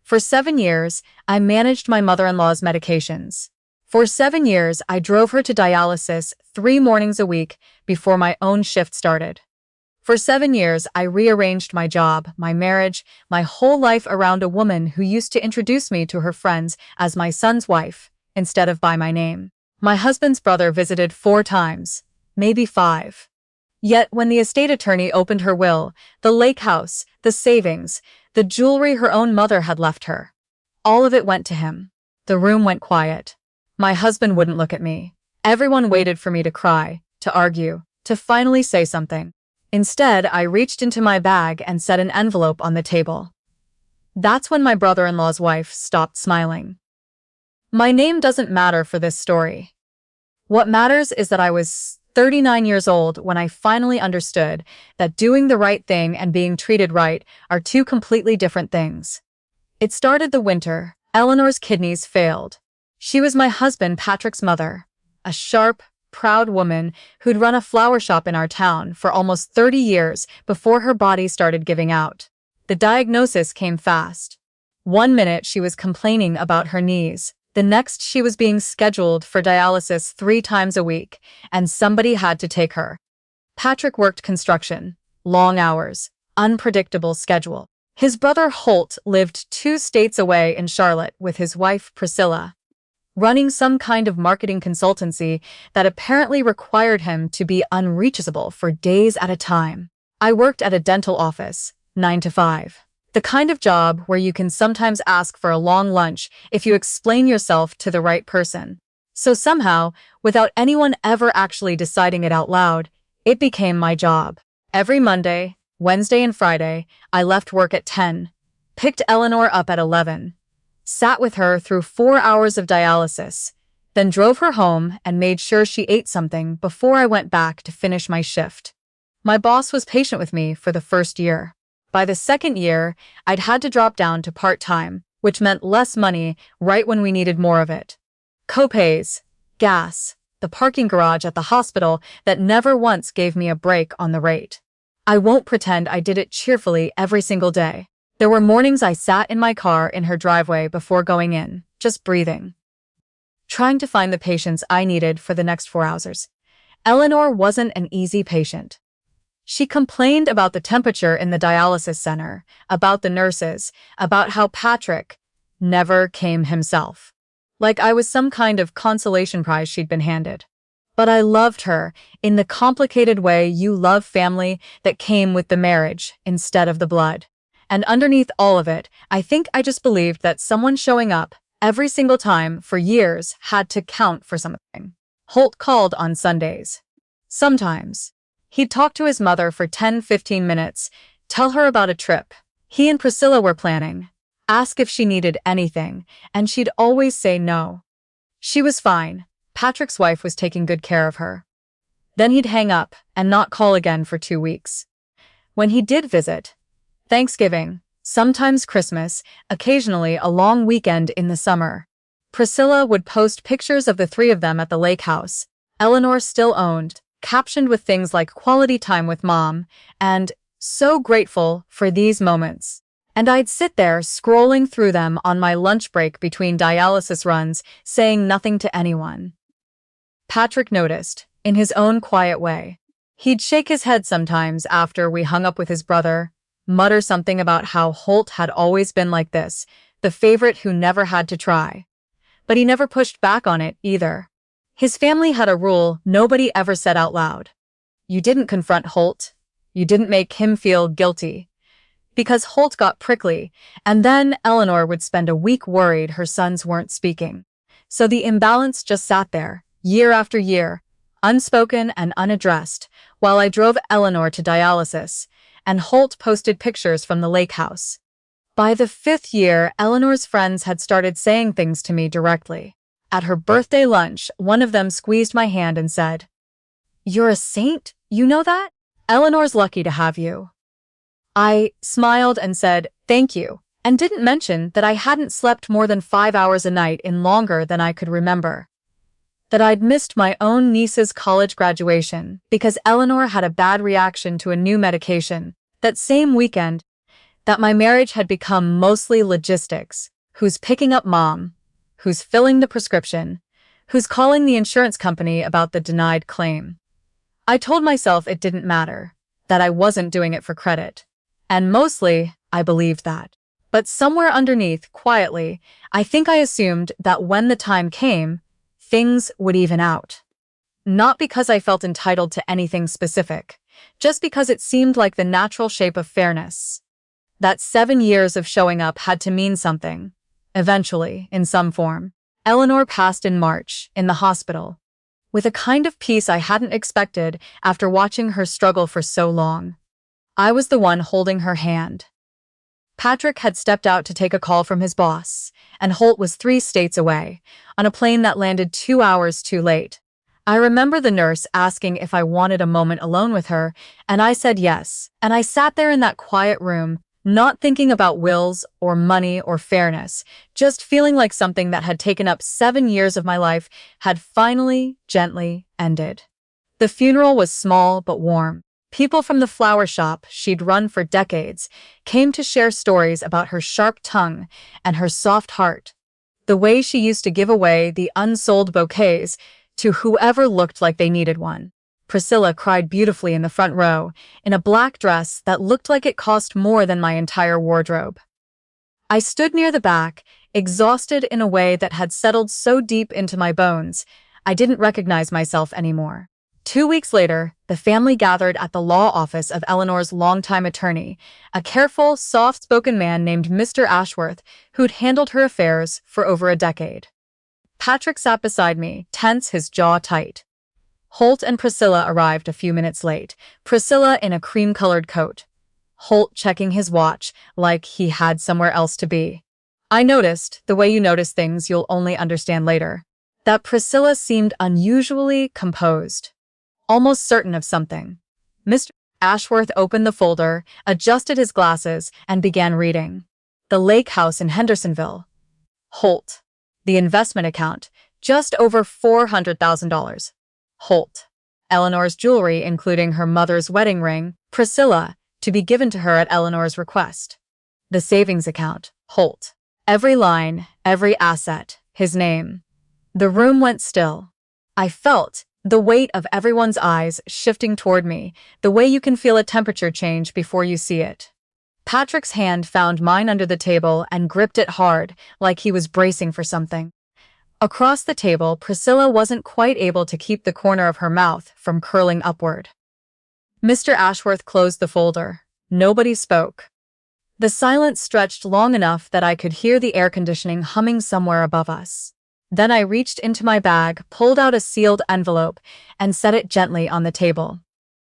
For 7 years, I managed my mother-in-law's medications. For 7 years, I drove her to dialysis 3 mornings a week before my own shift started. For 7 years, I rearranged my job, my marriage, my whole life around a woman who used to introduce me to her friends as my son's wife, instead of by my name. My husband's brother visited 4 times, maybe 5. Yet when the estate attorney opened her will, the lake house, the savings, the jewelry her own mother had left her, all of it went to him. The room went quiet. My husband wouldn't look at me. Everyone waited for me to cry, to argue, to finally say something. Instead, I reached into my bag and set an envelope on the table. That's when my brother-in-law's wife stopped smiling. My name doesn't matter for this story. What matters is that I was 39 years old when I finally understood that doing the right thing and being treated right are two completely different things. It started the winter. Eleanor's kidneys failed. She was my husband Patrick's mother, a sharp, proud woman who'd run a flower shop in our town for almost 30 years before her body started giving out. The diagnosis came fast. 1 minute she was complaining about her knees. The next she was being scheduled for dialysis 3 times a week, and somebody had to take her. Patrick worked construction, long hours, unpredictable schedule. His brother Holt lived 2 states away in Charlotte with his wife Priscilla, running some kind of marketing consultancy that apparently required him to be unreachable for days at a time. I worked at a dental office, 9 to 5. The kind of job where you can sometimes ask for a long lunch if you explain yourself to the right person. So somehow, without anyone ever actually deciding it out loud, it became my job. Every Monday, Wednesday, and Friday, I left work at 10, picked Eleanor up at 11, sat with her through 4 hours of dialysis, then drove her home and made sure she ate something before I went back to finish my shift. My boss was patient with me for the first year. By the second year, I'd had to drop down to part-time, which meant less money right when we needed more of it. Co-pays, gas, the parking garage at the hospital that never once gave me a break on the rate. I won't pretend I did it cheerfully every single day. There were mornings I sat in my car in her driveway before going in, just breathing, trying to find the patients I needed for the next 4 hours. Eleanor wasn't an easy patient. She complained about the temperature in the dialysis center, about the nurses, about how Patrick never came himself. Like I was some kind of consolation prize she'd been handed. But I loved her in the complicated way you love family that came with the marriage instead of the blood. And underneath all of it, I think I just believed that someone showing up every single time for years had to count for something. Holt called on Sundays. Sometimes. He'd talk to his mother for 10-15 minutes, tell her about a trip he and Priscilla were planning, ask if she needed anything, and she'd always say no. She was fine. Patrick's wife was taking good care of her. Then he'd hang up and not call again for 2 weeks. When he did visit, Thanksgiving, sometimes Christmas, occasionally a long weekend in the summer, Priscilla would post pictures of the 3 of them at the lake house, Eleanor still owned, captioned with things like quality time with mom and so grateful for these moments. And I'd sit there scrolling through them on my lunch break between dialysis runs, saying nothing to anyone. Patrick noticed, in his own quiet way. He'd shake his head sometimes after we hung up with his brother, mutter something about how Holt had always been like this, the favorite who never had to try. But he never pushed back on it either. His family had a rule nobody ever said out loud. You didn't confront Holt. You didn't make him feel guilty. Because Holt got prickly, and then Eleanor would spend a week worried her sons weren't speaking. So the imbalance just sat there, year after year, unspoken and unaddressed, while I drove Eleanor to dialysis, and Holt posted pictures from the lake house. By the 5th year, Eleanor's friends had started saying things to me directly. At her birthday lunch, one of them squeezed my hand and said, "You're a saint, you know that? Eleanor's lucky to have you." I smiled and said, "Thank you," and didn't mention that I hadn't slept more than 5 hours a night in longer than I could remember. That I'd missed my own niece's college graduation because Eleanor had a bad reaction to a new medication that same weekend. that my marriage had become mostly logistics. Who's picking up mom? Who's filling the prescription? Who's calling the insurance company about the denied claim? I told myself it didn't matter, that I wasn't doing it for credit. And mostly, I believed that. But somewhere underneath, quietly, I think I assumed that when the time came, things would even out. Not because I felt entitled to anything specific, just because it seemed like the natural shape of fairness. That 7 years of showing up had to mean something. Eventually, in some form. Eleanor passed in March, in the hospital, with a kind of peace I hadn't expected after watching her struggle for so long. I was the one holding her hand. Patrick had stepped out to take a call from his boss, and Holt was 3 states away, on a plane that landed 2 hours too late. I remember the nurse asking if I wanted a moment alone with her, and I said yes, and I sat there in that quiet room, not thinking about wills or money or fairness, just feeling like something that had taken up 7 years of my life had finally, gently ended. The funeral was small but warm. People from the flower shop she'd run for decades came to share stories about her sharp tongue and her soft heart, the way she used to give away the unsold bouquets to whoever looked like they needed one. Priscilla cried beautifully in the front row, in a black dress that looked like it cost more than my entire wardrobe. I stood near the back, exhausted in a way that had settled so deep into my bones, I didn't recognize myself anymore. 2 weeks later, the family gathered at the law office of Eleanor's longtime attorney, a careful, soft-spoken man named Mr. Ashworth, who'd handled her affairs for over a decade. Patrick sat beside me, tense, his jaw tight. Holt and Priscilla arrived a few minutes late, Priscilla in a cream-colored coat. Holt checking his watch like he had somewhere else to be. I noticed, the way you notice things you'll only understand later, that Priscilla seemed unusually composed, almost certain of something. Mr. Ashworth opened the folder, adjusted his glasses, and began reading. The lake house in Hendersonville. Holt. The investment account, just over $400,000. Holt. Eleanor's jewelry, including her mother's wedding ring, Priscilla, to be given to her at Eleanor's request. The savings account, Holt. Every line, every asset, his name. The room went still. I felt the weight of everyone's eyes shifting toward me, the way you can feel a temperature change before you see it. Patrick's hand found mine under the table and gripped it hard, like he was bracing for something. Across the table, Priscilla wasn't quite able to keep the corner of her mouth from curling upward. Mr. Ashworth closed the folder. Nobody spoke. The silence stretched long enough that I could hear the air conditioning humming somewhere above us. Then I reached into my bag, pulled out a sealed envelope, and set it gently on the table.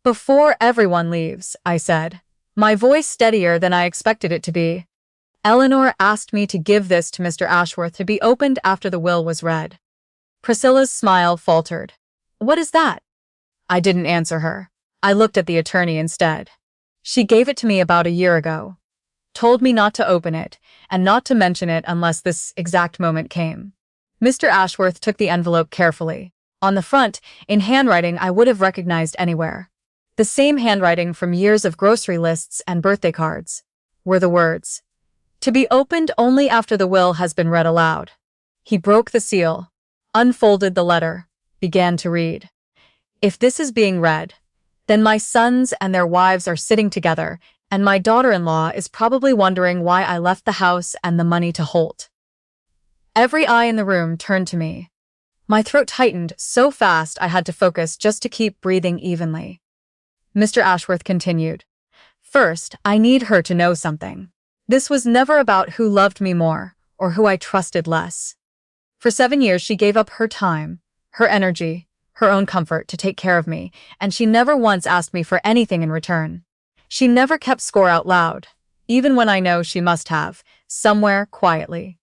"Before everyone leaves," I said, my voice steadier than I expected it to be. "Eleanor asked me to give this to Mr. Ashworth to be opened after the will was read." Priscilla's smile faltered. "What is that?" I didn't answer her. I looked at the attorney instead. "She gave it to me about a year ago. Told me not to open it, and not to mention it unless this exact moment came." Mr. Ashworth took the envelope carefully. On the front, in handwriting I would have recognized anywhere, the same handwriting from years of grocery lists and birthday cards, were the words, "To be opened only after the will has been read aloud." He broke the seal, unfolded the letter, began to read. "If this is being read, then my sons and their wives are sitting together, and my daughter-in-law is probably wondering why I left the house and the money to Holt." Every eye in the room turned to me. My throat tightened so fast I had to focus just to keep breathing evenly. Mr. Ashworth continued, "First, I need her to know something. This was never about who loved me more or who I trusted less. For 7 years she gave up her time, her energy, her own comfort to take care of me, and she never once asked me for anything in return. She never kept score out loud, even when I know she must have, somewhere quietly."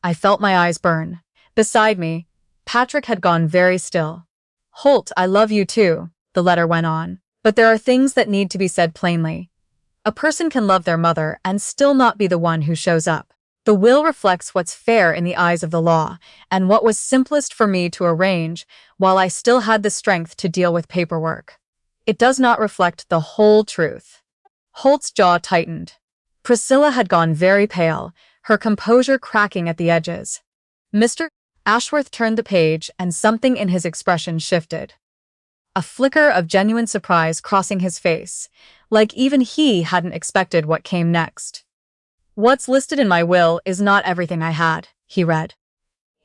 I felt my eyes burn. Beside me, Patrick had gone very still. "Holt, I love you too," the letter went on, "but there are things that need to be said plainly. A person can love their mother and still not be the one who shows up. The will reflects what's fair in the eyes of the law, and what was simplest for me to arrange while I still had the strength to deal with paperwork. It does not reflect the whole truth." Holt's jaw tightened. Priscilla had gone very pale, her composure cracking at the edges. Mr. Ashworth turned the page and something in his expression shifted. A flicker of genuine surprise crossing his face, like even he hadn't expected what came next. "What's listed in my will is not everything I had," he read.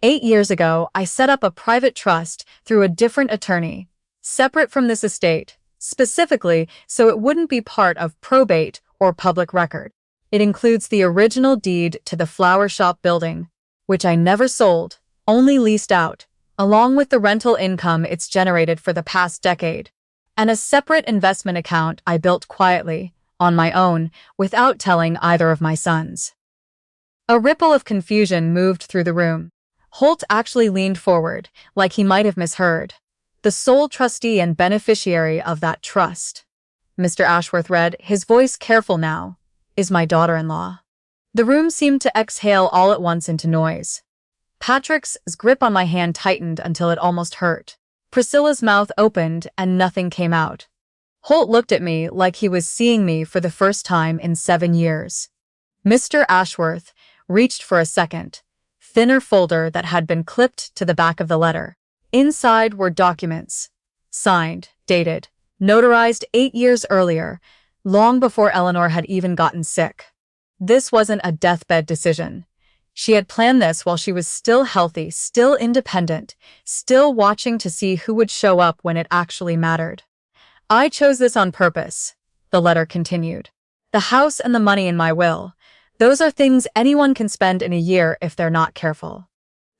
"8 years ago, I set up a private trust through a different attorney, separate from this estate, specifically so it wouldn't be part of probate or public record. It includes the original deed to the flower shop building, which I never sold, only leased out, along with the rental income it's generated for the past decade, and a separate investment account I built quietly, on my own, without telling either of my sons." A ripple of confusion moved through the room. Holt actually leaned forward, like he might have misheard. "The sole trustee and beneficiary of that trust," Mr. Ashworth read, his voice careful now, "is my daughter-in-law." The room seemed to exhale all at once into noise. Patrick's grip on my hand tightened until it almost hurt. Priscilla's mouth opened and nothing came out. Holt looked at me like he was seeing me for the first time in 7 years. Mr. Ashworth reached for a second, thinner folder that had been clipped to the back of the letter. Inside were documents, signed, dated, notarized 8 years earlier, long before Eleanor had even gotten sick. This wasn't a deathbed decision. She had planned this while she was still healthy, still independent, still watching to see who would show up when it actually mattered. "I chose this on purpose," the letter continued. "The house and the money in my will, those are things anyone can spend in a year if they're not careful.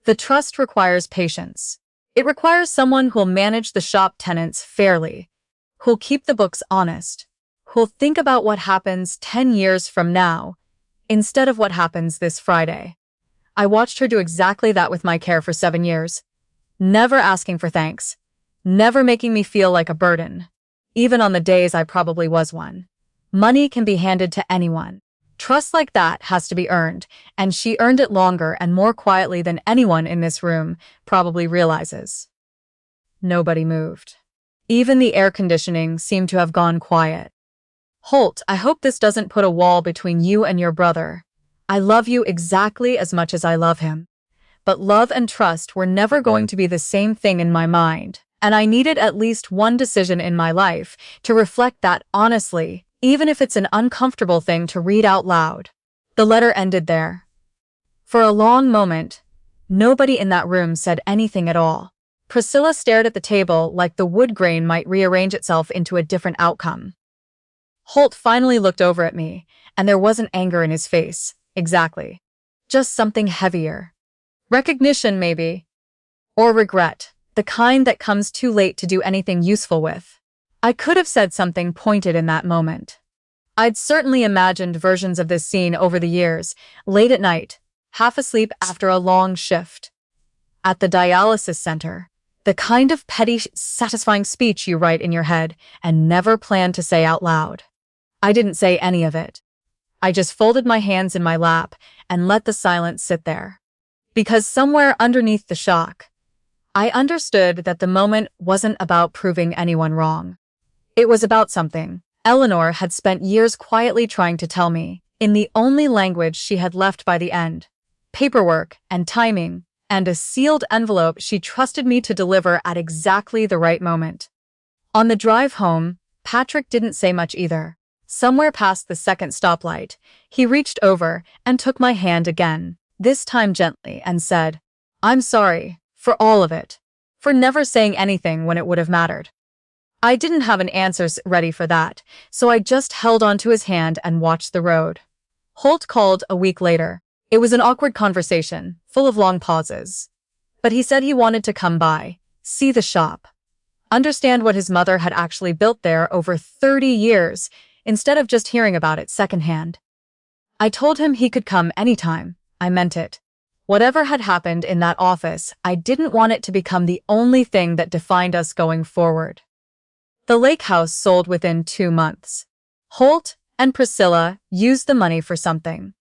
The trust requires patience. It requires someone who'll manage the shop tenants fairly, who'll keep the books honest, who'll think about what happens 10 years from now, instead of what happens this Friday." I watched her do exactly that with my care for 7 years, never asking for thanks, never making me feel like a burden, even on the days I probably was one. Money can be handed to anyone. Trust like that has to be earned, and she earned it longer and more quietly than anyone in this room probably realizes. Nobody moved. Even the air conditioning seemed to have gone quiet. "Holt, I hope this doesn't put a wall between you and your brother. I love you exactly as much as I love him. But love and trust were never going to be the same thing in my mind, and I needed at least one decision in my life to reflect that honestly, even if it's an uncomfortable thing to read out loud." The letter ended there. For a long moment, nobody in that room said anything at all. Priscilla stared at the table like the wood grain might rearrange itself into a different outcome. Holt finally looked over at me, and there wasn't anger in his face. Exactly. Just something heavier. Recognition, maybe. Or regret, the kind that comes too late to do anything useful with. I could have said something pointed in that moment. I'd certainly imagined versions of this scene over the years, late at night, half asleep after a long shift. At the dialysis center, the kind of petty, satisfying speech you write in your head and never plan to say out loud. I didn't say any of it. I just folded my hands in my lap and let the silence sit there. Because somewhere underneath the shock, I understood that the moment wasn't about proving anyone wrong. It was about something Eleanor had spent years quietly trying to tell me, in the only language she had left by the end. Paperwork and timing, and a sealed envelope she trusted me to deliver at exactly the right moment. On the drive home, Patrick didn't say much either. Somewhere past the second stoplight, he reached over and took my hand again, this time gently, and said, "I'm sorry, for all of it, for never saying anything when it would have mattered." I didn't have an answer ready for that, so I just held onto his hand and watched the road. Holt called a week later. It was an awkward conversation, full of long pauses. But he said he wanted to come by, see the shop, understand what his mother had actually built there over 30 years, instead of just hearing about it secondhand. I told him he could come anytime. I meant it. Whatever had happened in that office, I didn't want it to become the only thing that defined us going forward. The lake house sold within 2 months. Holt and Priscilla used the money for something.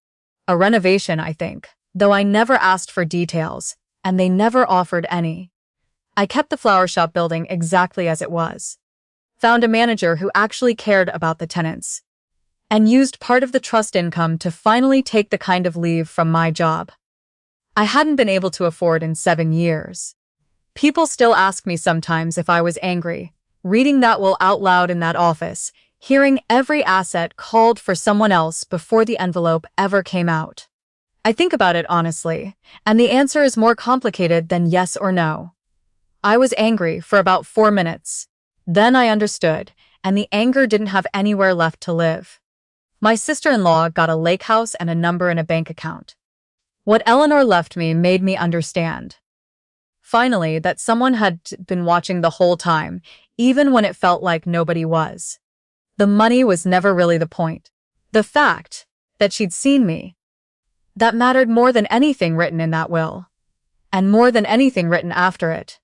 A renovation, I think, though I never asked for details, and they never offered any. I kept the flower shop building exactly as it was. Found a manager who actually cared about the tenants. and used part of the trust income to finally take the kind of leave from my job I hadn't been able to afford in 7 years. People still ask me sometimes if I was angry, reading that will out loud in that office, hearing every asset called for someone else before the envelope ever came out. I think about it honestly, and the answer is more complicated than yes or no. I was angry for about 4 minutes. Then I understood, and the anger didn't have anywhere left to live. My sister-in-law got a lake house and a number in a bank account. What Eleanor left me made me understand. Finally, that someone had been watching the whole time, even when it felt like nobody was. The money was never really the point. The fact that she'd seen me. That mattered more than anything written in that will. And more than anything written after it.